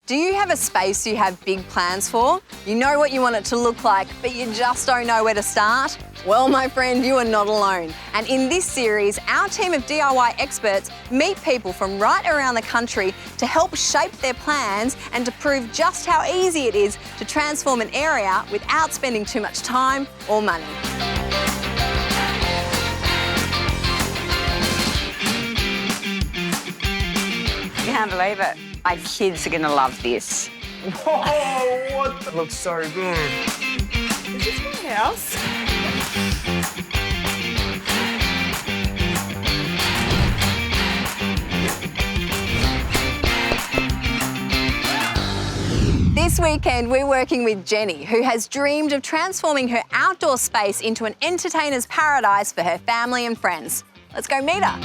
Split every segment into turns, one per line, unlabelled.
Do you have a space you have big plans for? You know what you want it to look like, but you just don't know where to start? Well, my friend, you are not alone. And in this series, our team of DIY experts meet people from right around the country to help shape their plans and to prove just how easy it is to transform an area without spending too much time or money.
I can't believe it. My kids are going to love this.
Whoa, what? That looks so good.
Is this my house?
This weekend, we're working with Jenny, who has dreamed of transforming her outdoor space into an entertainer's paradise for her family and friends. Let's go meet her.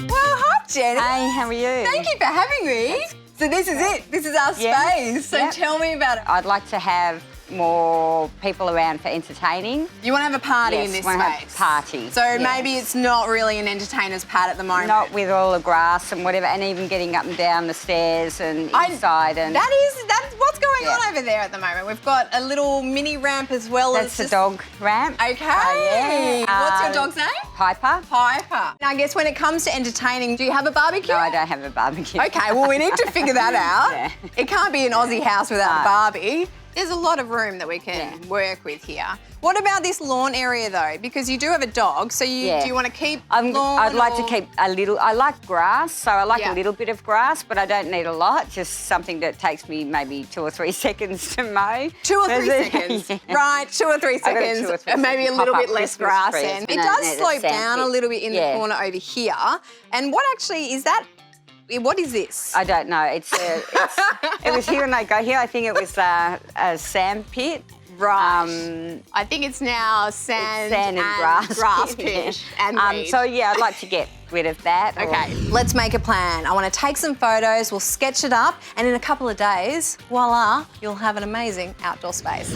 Well, hi, Jenny.
Hey, how are you?
Thank you for having me. So this is it. This is our space. So tell me about it.
I'd like to have more people around for entertaining.
You want to have a party in this
want to have
space?
a party.
So maybe it's not really an entertainer's pad at the moment.
Not with all the grass and whatever, and even getting up and down the stairs and inside.
That's what's going on over there at the moment. We've got a little mini ramp as well.
That's the dog ramp.
Okay. What's your dog's name?
Piper.
Piper. Now, I guess when it comes to entertaining, do you have a barbecue?
No, I don't have a barbecue.
Okay, well, we need to figure that out.
Yeah.
It can't be an Aussie house without a Barbie. There's a lot of room that we can work with here. What about this lawn area though? Because you do have a dog, so do you want to keep lawn?
I'd like to keep a little. I like grass, so I like a little bit of grass, but I don't need a lot. Just something that takes me maybe 2 or 3 seconds to mow.
2 or 3 seconds, right? 2 or 3 seconds, and maybe a little bit less grass. And it does slope down a little bit in the corner over here. And what actually is that? What is this?
I don't know. It was here and I go here. I think it was a sand pit.
Right. I think it's now sand and grass pit and weed.
So yeah, I'd like to get rid of that.
Okay, let's make a plan. I want to take some photos, we'll sketch it up, and in a couple of days, voila, you'll have an amazing outdoor space.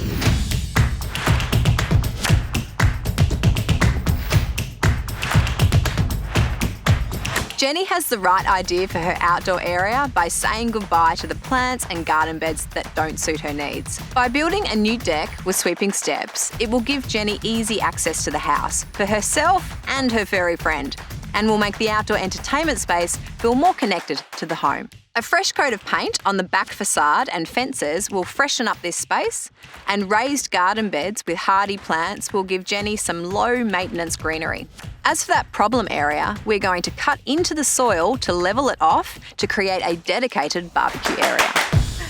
Jenny has the right idea for her outdoor area by saying goodbye to the plants and garden beds that don't suit her needs. By building a new deck with sweeping steps, it will give Jenny easy access to the house for herself and her furry friend, and will make the outdoor entertainment space feel more connected to the home. A fresh coat of paint on the back facade and fences will freshen up this space, and raised garden beds with hardy plants will give Jenny some low-maintenance greenery. As for that problem area, we're going to cut into the soil to level it off to create a dedicated barbecue area.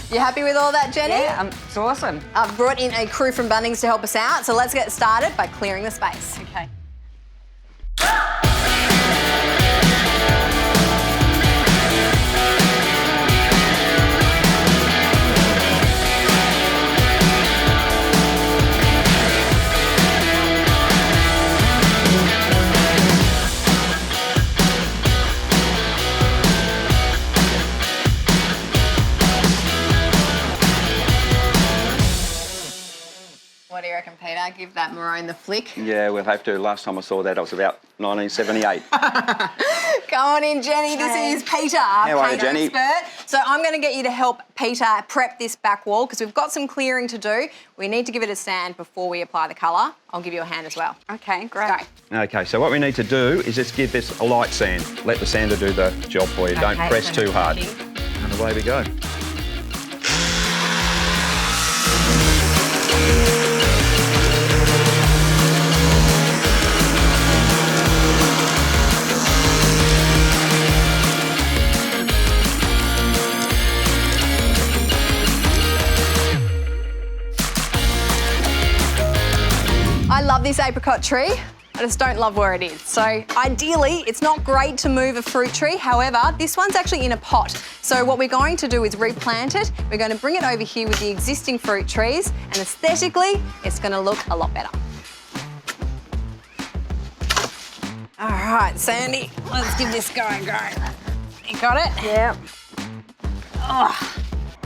You happy with all that, Jenny?
Yeah, it's awesome.
I've brought in a crew from Bunnings to help us out, so let's get started by clearing the space.
Okay.
What do you reckon, Peter? Give that maroon the flick.
Yeah, we'll have to. Last time I saw that, I was about 1978.
Come on in, Jenny. This is Peter, our paint expert. So I'm going to get you to help Peter prep this back wall because we've got some clearing to do. We need to give it a sand before we apply the colour. I'll give you a hand as well.
Okay, great.
Go.
Okay, so what we need to do is just give this a light sand. Let the sander do the job for you. Don't press too hard. And away we go.
I love this apricot tree. I just don't love where it is. So ideally, it's not great to move a fruit tree. However, this one's actually in a pot. So what we're going to do is replant it. We're going to bring it over here with the existing fruit trees, and aesthetically, it's going to look a lot better. All right, Sandy, let's give this guy a go. You got it?
Yeah.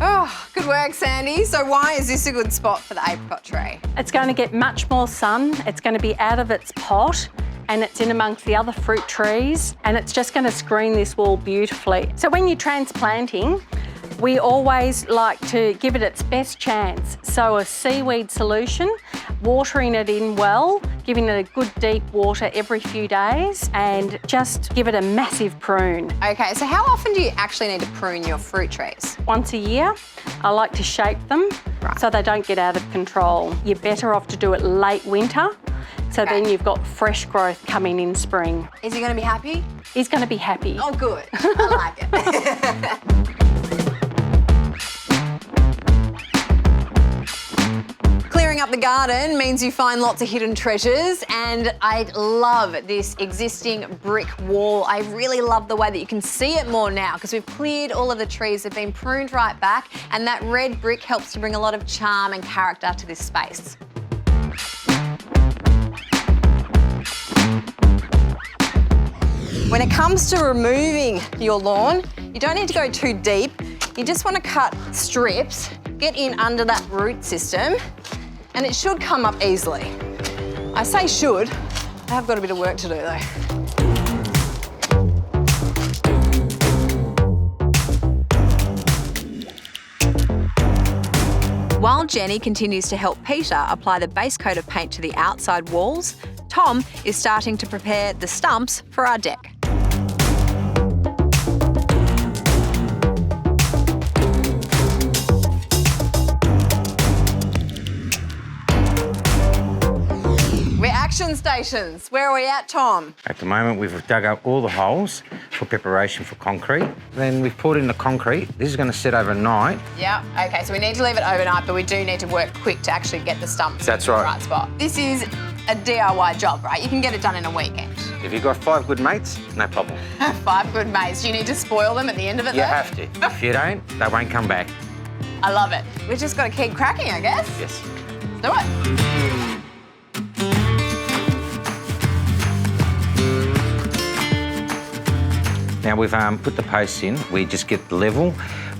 Oh, good work, Sandy. So why is this a good spot for the apricot tree?
It's going to get much more sun. It's going to be out of its pot and it's in amongst the other fruit trees and it's just going to screen this wall beautifully. So when you're transplanting, We always like to give it its best chance. So a seaweed solution, watering it in well, giving it a good deep water every few days, and just give it a massive prune.
Okay, so how often do you actually need to prune your fruit trees?
Once a year, I like to shape them so they don't get out of control. You're better off to do it late winter, so then you've got fresh growth coming in spring.
Is he going to be happy?
He's going to be happy.
Oh, good. I like it. Clearing up the garden means you find lots of hidden treasures, and I love this existing brick wall. I really love the way that you can see it more now because we've cleared all of the trees, they've been pruned right back, and that red brick helps to bring a lot of charm and character to this space. When it comes to removing your lawn, you don't need to go too deep. You just want to cut strips, get in under that root system, and it should come up easily. I say should, I have got a bit of work to do though. While Jenny continues to help Peter apply the base coat of paint to the outside walls, Tom is starting to prepare the stumps for our deck. Action stations. Where are we at, Tom?
At the moment, we've dug up all the holes for preparation for concrete. Then we've poured in the concrete. This is going to sit overnight.
Yeah, okay, so we need to leave it overnight, but we do need to work quick to actually get the stumps
That's
in the
right.
right spot. This is a DIY job, right? You can get it done in a weekend.
If you've got 5 good mates, no problem.
5 good mates. Do you need to spoil them at the end of it,
You
though?
have to. If you don't, they won't come back.
I love it. We've just got to keep cracking, I guess.
Yes.
Let's do it.
Now we've put the posts in. We just get the level.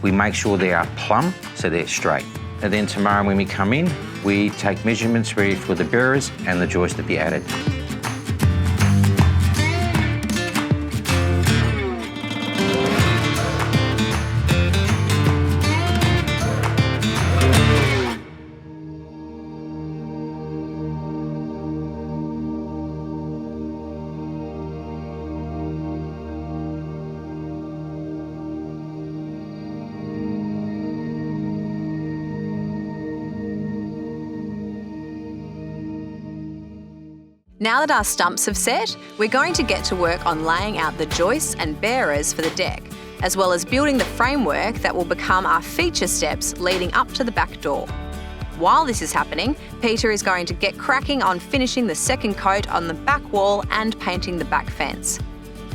We make sure they are plumb, so they're straight. And then tomorrow when we come in, we take measurements ready for the bearers and the joists to be added.
Now that our stumps have set, we're going to get to work on laying out the joists and bearers for the deck, as well as building the framework that will become our feature steps leading up to the back door. While this is happening, Peter is going to get cracking on finishing the second coat on the back wall and painting the back fence.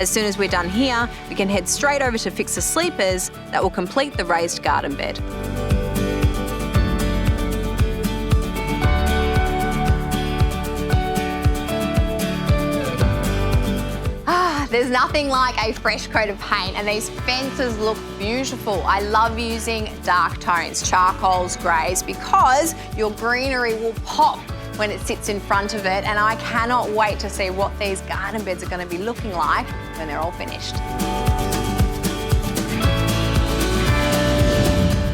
As soon as we're done here, we can head straight over to fix the sleepers that will complete the raised garden bed. There's nothing like a fresh coat of paint, and these fences look beautiful. I love using dark tones, charcoals, greys, because your greenery will pop when it sits in front of it, and I cannot wait to see what these garden beds are going to be looking like when they're all finished.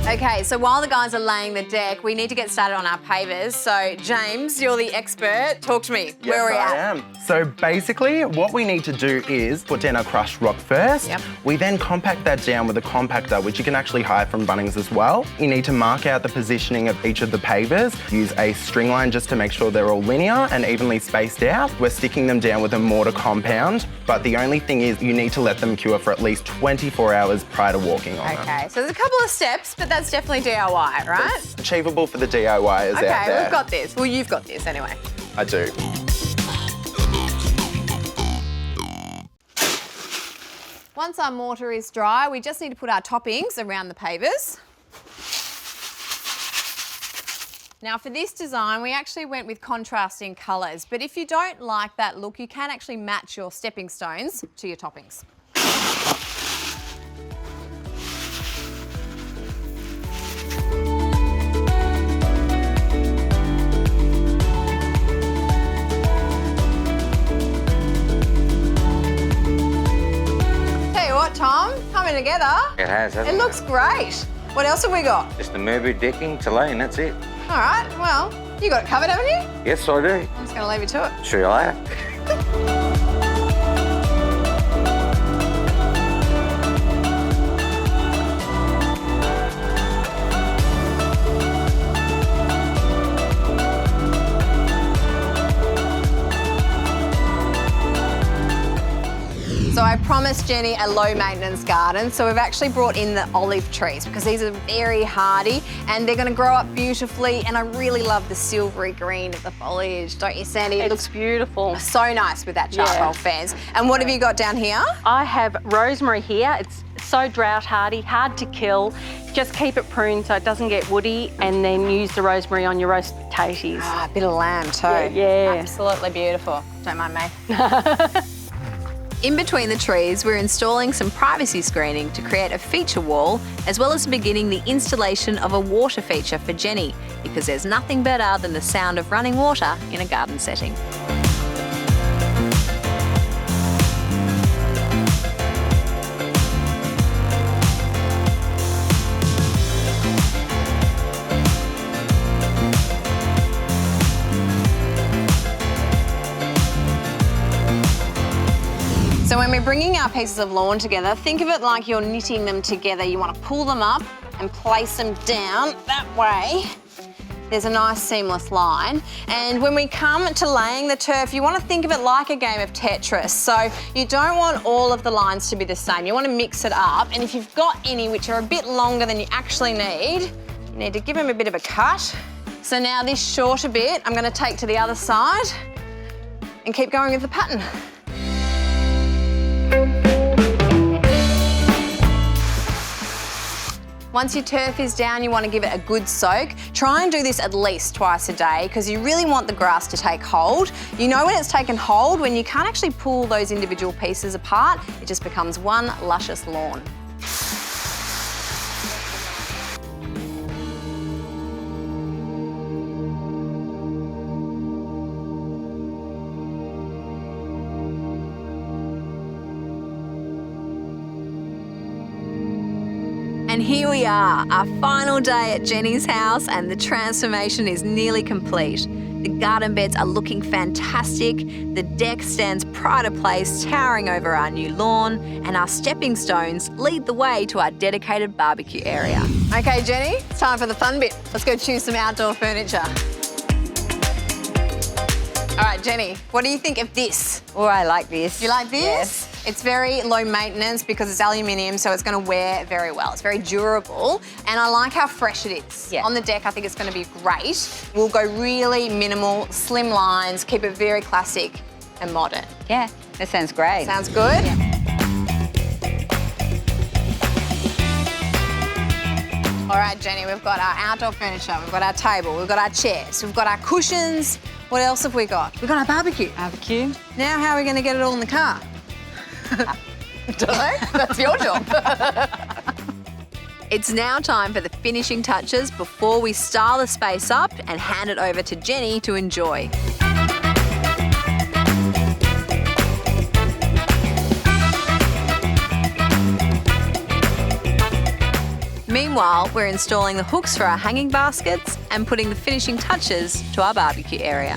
Okay, so while the guys are laying the deck, we need to get started on our pavers. So, James, you're the expert. Talk to me. Where are we at?
I am. So basically, what we need to do is put down our crushed rock first.
Yep.
We then compact that down with a compactor, which you can actually hire from Bunnings as well. You need to mark out the positioning of each of the pavers. Use a string line just to make sure they're all linear and evenly spaced out. We're sticking them down with a mortar compound, but the only thing is you need to let them cure for at least 24 hours prior to walking on them.
Okay, so there's a couple of steps, but that's definitely DIY, right?
It's achievable for the DIYers out there.
Okay, we've got this. Well, you've got this anyway.
I do.
Once our mortar is dry, we just need to put our toppings around the pavers. Now for this design, we actually went with contrasting colours, but if you don't like that look, you can actually match your stepping stones to your toppings. Tell you what, Tom, coming together.
It has, hasn't
It looks great. What else have we got?
Just the Merbau decking to lay, and that's it.
All right, well, you got it covered, haven't you?
Yes, I do.
I'm just going to leave you to it.
See you later.
So I promised Jenny a low maintenance garden, so we've actually brought in the olive trees because these are very hardy and they're going to grow up beautifully, and I really love the silvery green of the foliage, don't you, Sandy?
It looks beautiful.
So nice with that charcoal fence. And what have you got down here?
I have rosemary here. It's so drought hardy, hard to kill. Just keep it pruned so it doesn't get woody, and then use the rosemary on your roast potatoes.
Ah, a bit of lamb too.
Yeah.
Absolutely beautiful. Don't mind me. In between the trees, we're installing some privacy screening to create a feature wall, as well as beginning the installation of a water feature for Jenny, because there's nothing better than the sound of running water in a garden setting. So when we're bringing our pieces of lawn together, think of it like you're knitting them together. You want to pull them up and place them down that way. There's a nice seamless line. And when we come to laying the turf, you want to think of it like a game of Tetris. So you don't want all of the lines to be the same. You want to mix it up. And if you've got any which are a bit longer than you actually need, you need to give them a bit of a cut. So now this shorter bit, I'm going to take to the other side and keep going with the pattern. Once your turf is down, you want to give it a good soak. Try and do this at least twice a day because you really want the grass to take hold. You know when it's taken hold, when you can't actually pull those individual pieces apart, it just becomes one luscious lawn. And here we are, our final day at Jenny's house, and the transformation is nearly complete. The garden beds are looking fantastic, the deck stands pride of place towering over our new lawn, and our stepping stones lead the way to our dedicated barbecue area. Okay, Jenny, it's time for the fun bit. Let's go choose some outdoor furniture. All right, Jenny, what do you think of this?
Oh, I like this.
You like this?
Yes.
It's very low maintenance because it's aluminium, so it's going to wear very well. It's very durable, and I like how fresh it is.
Yeah.
On the deck, I think it's going to be great. We'll go really minimal, slim lines, keep it very classic and modern.
Yeah, that sounds great.
Sounds good?
Yeah.
All right, Jenny, we've got our outdoor furniture, we've got our table, we've got our chairs, we've got our cushions. What else have we got? We've got our barbecue.
Barbecue.
Now how are we going to get it all in the car? Don't know. That's your job. It's now time for the finishing touches before we style the space up and hand it over to Jenny to enjoy. Meanwhile, we're installing the hooks for our hanging baskets and putting the finishing touches to our barbecue area.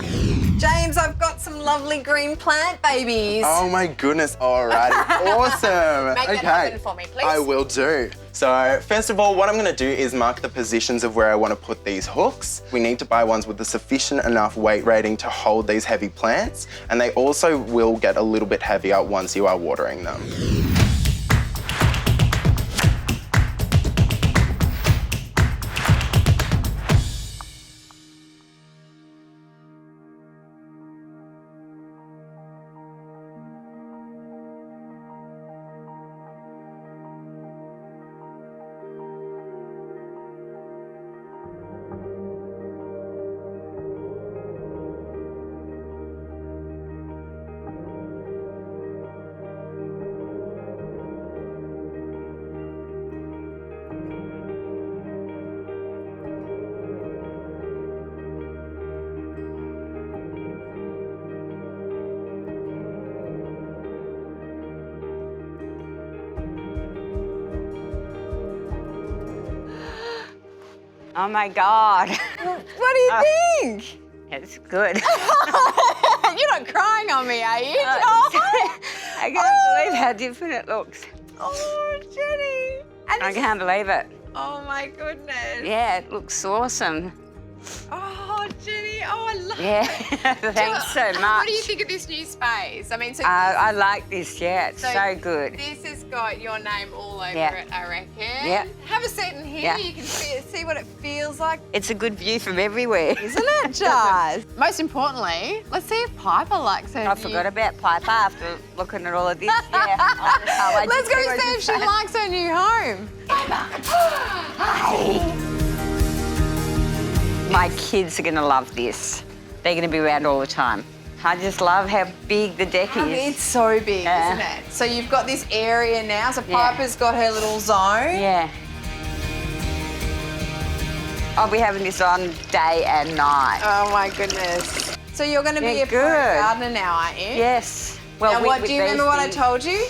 James, I've got some lovely green plant babies.
Oh my goodness, alrighty, awesome.
Make that happen for me, please.
I will do. So first of all, what I'm gonna do is mark the positions of where I wanna put these hooks. We need to buy ones with a sufficient enough weight rating to hold these heavy plants, and they also will get a little bit heavier once you are watering them.
Oh my God.
What do you think?
It's good.
You're not crying on me, are you?
I can't believe how different it looks.
Oh, Jenny. And
I can't believe it.
oh my goodness.
Yeah, it looks awesome.
Oh, Jenny. Oh, I love
Yeah, thanks so much.
What do you think of this new space? I mean, so
I like this, yeah, it's so good.
This has got your name all over
Yeah.
it, I reckon.
Yeah.
Have a seat in here.
Yeah.
You can see what it feels like.
It's a good view from everywhere.
Isn't it, Jazz? Most importantly, let's see if Piper likes her
I
view.
forgot about Piper after looking at all of this. Yeah.
Let's go see if she likes her new home.
My kids are going to love this. They're going to be around all the time. I just love how big the deck is.
It's so big,
Yeah.
isn't it? So you've got this area now. So
Yeah.
Piper's got her little zone.
Yeah. I'll be having this on day and night.
Oh my goodness. So you're going to be
Yeah,
a pro
good.
gardener now, aren't you?
Yes. Well,
Now, what do you remember what I told you?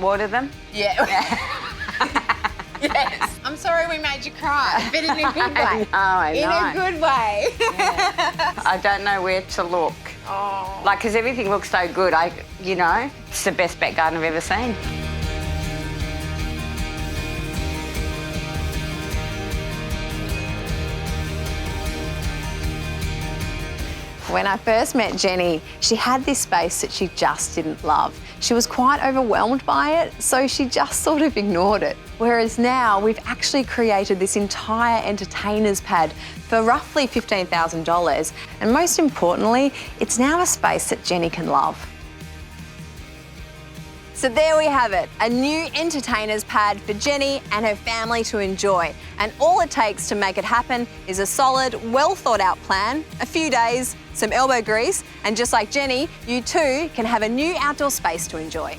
Water them.
Yeah. Yes. I'm sorry we made you cry, but in a good way.
I
In
know.
a good way.
I don't know where to look.
Oh.
Like, because everything looks so good. It's the best back garden I've ever seen.
When I first met Jenny, she had this space that she just didn't love. She was quite overwhelmed by it, so she just sort of ignored it. Whereas now we've actually created this entire entertainer's pad for roughly $15,000. And most importantly, it's now a space that Jenny can love. So there we have it, a new entertainer's pad for Jenny and her family to enjoy. And all it takes to make it happen is a solid, well thought out plan, a few days, some elbow grease, and just like Jenny, you too can have a new outdoor space to enjoy.